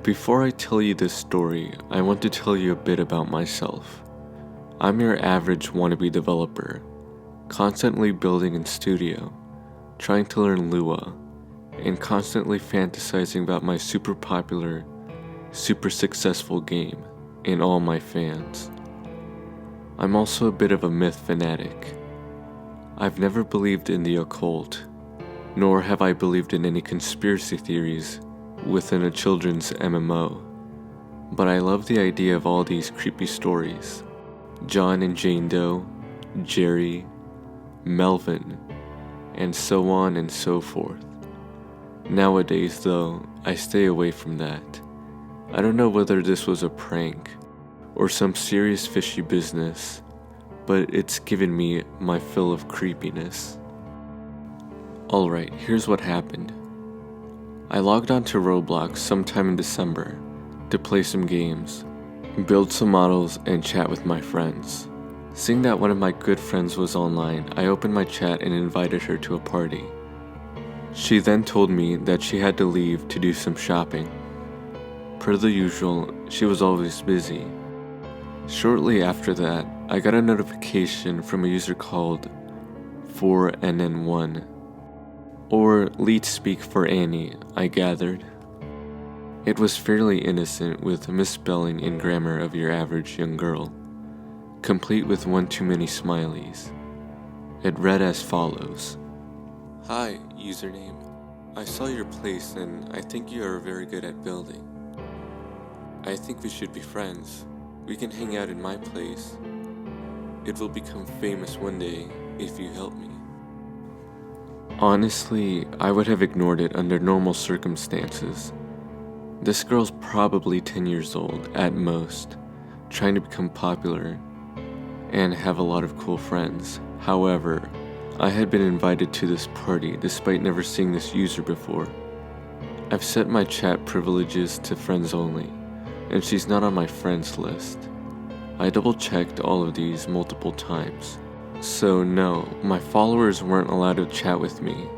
Before I tell you this story, I want to tell you a bit about myself. I'm your average wannabe developer, constantly building in studio, trying to learn Lua, and constantly fantasizing about my super popular, super successful game and all my fans. I'm also a bit of a myth fanatic. I've never believed in the occult, nor have I believed in any conspiracy theories within a children's MMO. But I love the idea of all these creepy stories. John and Jane Doe, Jerry, Melvin, and so on and so forth. Nowadays though, I stay away from that. I don't know whether this was a prank or some serious fishy business, but it's given me my fill of creepiness. Alright, here's what happened. I logged onto Roblox sometime in December to play some games, build some models, and chat with my friends. Seeing that one of my good friends was online, I opened my chat and invited her to a party. She then told me that she had to leave to do some shopping. Per the usual, she was always busy. Shortly after that, I got a notification from a user called 4NN1. Or lead speak for Annie, I gathered. It was fairly innocent with misspelling and grammar of your average young girl, complete with one too many smileys. It read as follows. Hi, username. I saw your place and I think you are very good at building. I think we should be friends. We can hang out in my place. It will become famous one day if you help me. Honestly, I would have ignored it under normal circumstances. This girl's probably 10 years old, at most, trying to become popular and have a lot of cool friends. However, I had been invited to this party despite never seeing this user before. I've set my chat privileges to friends only, and she's not on my friends list. I double-checked all of these multiple times. So no, my followers weren't allowed to chat with me.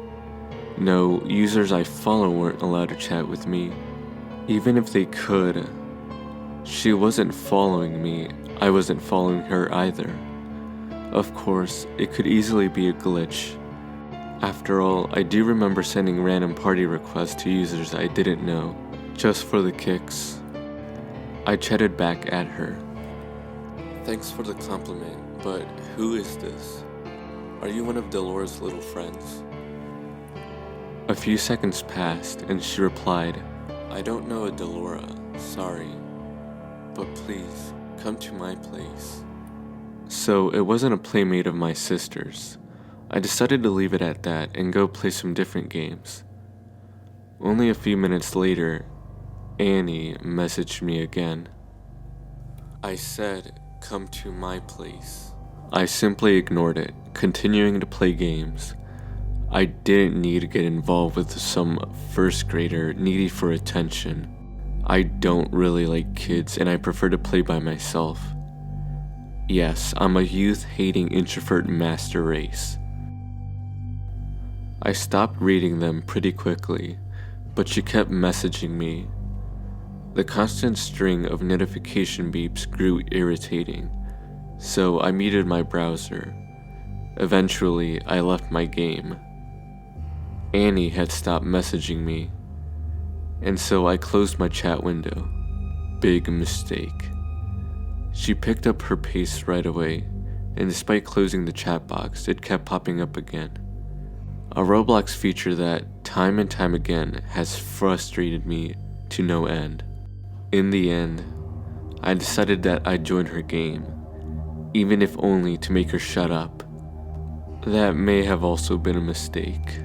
No, users I follow weren't allowed to chat with me. Even if they could, she wasn't following me, I wasn't following her either. Of course, it could easily be a glitch. After all, I do remember sending random party requests to users I didn't know, just for the kicks. I chatted back at her. Thanks for the compliment, but who is this? Are you one of Delora's little friends? A few seconds passed and she replied, I don't know a Delora, sorry, but please, come to my place. So it wasn't a playmate of my sister's. I decided to leave it at that and go play some different games. Only a few minutes later, Annie messaged me again. I said, come to my place. I simply ignored it, continuing to play games. I didn't need to get involved with some first grader needy for attention. I don't really like kids and I prefer to play by myself. Yes, I'm a youth-hating introvert master race. I stopped reading them pretty quickly, but she kept messaging me. The constant string of notification beeps grew irritating, so I muted my browser. Eventually, I left my game. Annie had stopped messaging me, and so I closed my chat window. Big mistake. She picked up her pace right away, and despite closing the chat box, it kept popping up again. A Roblox feature that, time and time again, has frustrated me to no end. In the end, I decided that I'd join her game, even if only to make her shut up. That may have also been a mistake.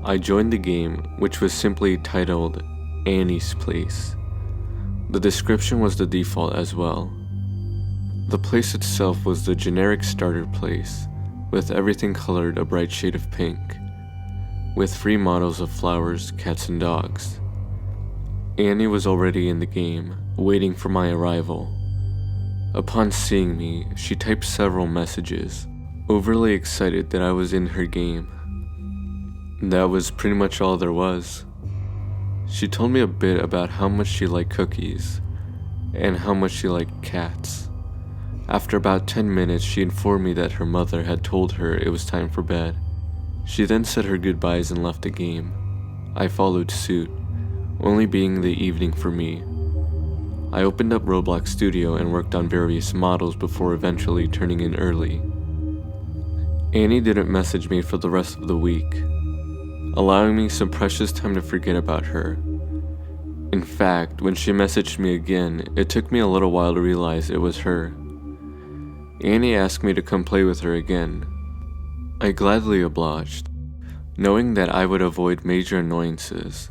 I joined the game, which was simply titled Annie's Place. The description was the default as well. The place itself was the generic starter place, with everything colored a bright shade of pink, with free models of flowers, cats, and dogs. Annie was already in the game, waiting for my arrival. Upon seeing me, she typed several messages, overly excited that I was in her game. That was pretty much all there was. She told me a bit about how much she liked cookies and how much she liked cats. After about 10 minutes, she informed me that her mother had told her it was time for bed. She then said her goodbyes and left the game. I followed suit, only being the evening for me. I opened up Roblox Studio and worked on various models before eventually turning in early. Annie didn't message me for the rest of the week, allowing me some precious time to forget about her. In fact, when she messaged me again, it took me a little while to realize it was her. Annie asked me to come play with her again. I gladly obliged, knowing that I would avoid major annoyances.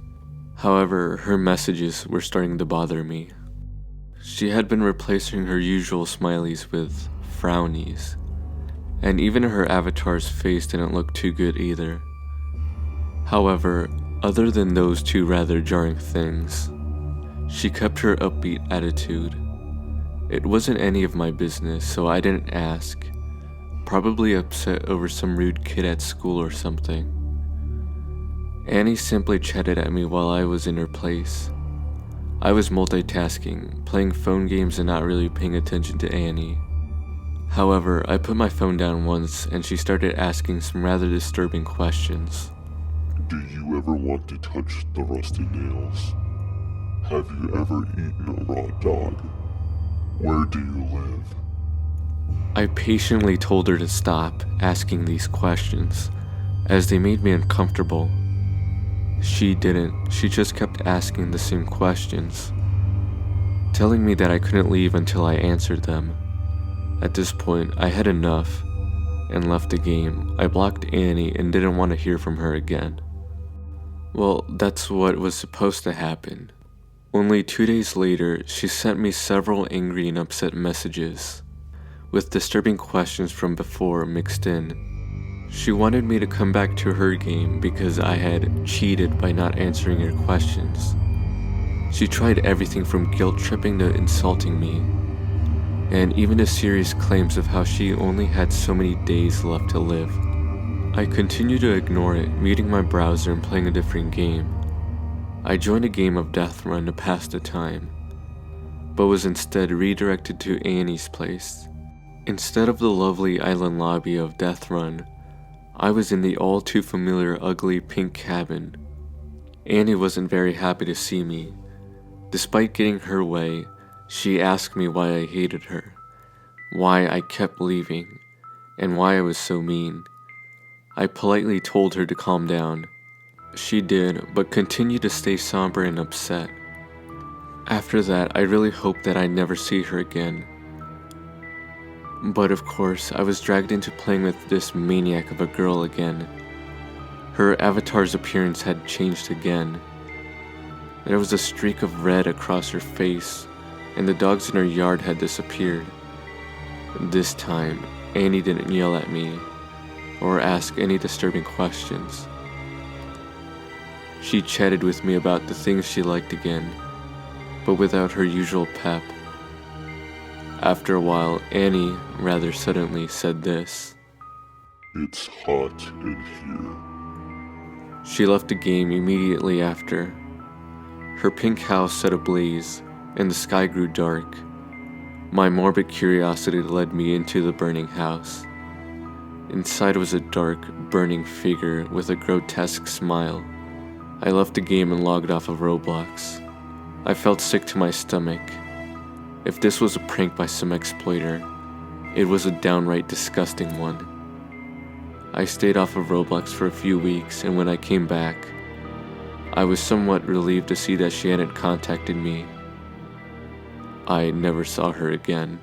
However, her messages were starting to bother me. She had been replacing her usual smileys with frownies, and even her avatar's face didn't look too good either. However, other than those two rather jarring things, she kept her upbeat attitude. It wasn't any of my business, so I didn't ask, probably upset over some rude kid at school or something. Annie simply chatted at me while I was in her place. I was multitasking, playing phone games and not really paying attention to Annie. However, I put my phone down once and she started asking some rather disturbing questions. Do you ever want to touch the rusted nails? Have you ever eaten a raw dog? Where do you live? I patiently told her to stop asking these questions, as they made me uncomfortable. She didn't, she just kept asking the same questions, telling me that I couldn't leave until I answered them. At this point, I had enough and left the game. I blocked Annie and didn't want to hear from her again. Well, that's what was supposed to happen. Only 2 days later, she sent me several angry and upset messages, with disturbing questions from before mixed in. She wanted me to come back to her game because I had cheated by not answering her questions. She tried everything from guilt tripping to insulting me, and even to serious claims of how she only had so many days left to live. I continued to ignore it, muting my browser and playing a different game. I joined a game of Death Run to pass the time, but was instead redirected to Annie's place. Instead of the lovely island lobby of Death Run, I was in the all too familiar ugly pink cabin. Annie wasn't very happy to see me. Despite getting her way, she asked me why I hated her, why I kept leaving, and why I was so mean. I politely told her to calm down. She did, but continued to stay somber and upset. After that, I really hoped that I'd never see her again. But of course, I was dragged into playing with this maniac of a girl again. Her avatar's appearance had changed again. There was a streak of red across her face, and the dogs in her yard had disappeared. This time, Annie didn't yell at me, or ask any disturbing questions. She chatted with me about the things she liked again, but without her usual pep. After a while, Annie rather suddenly said this. It's hot in here. She left the game immediately after. Her pink house set ablaze, and the sky grew dark. My morbid curiosity led me into the burning house. Inside was a dark, burning figure with a grotesque smile. I left the game and logged off of Roblox. I felt sick to my stomach. If this was a prank by some exploiter, it was a downright disgusting one. I stayed off of Roblox for a few weeks, and when I came back, I was somewhat relieved to see that she hadn't contacted me. I never saw her again.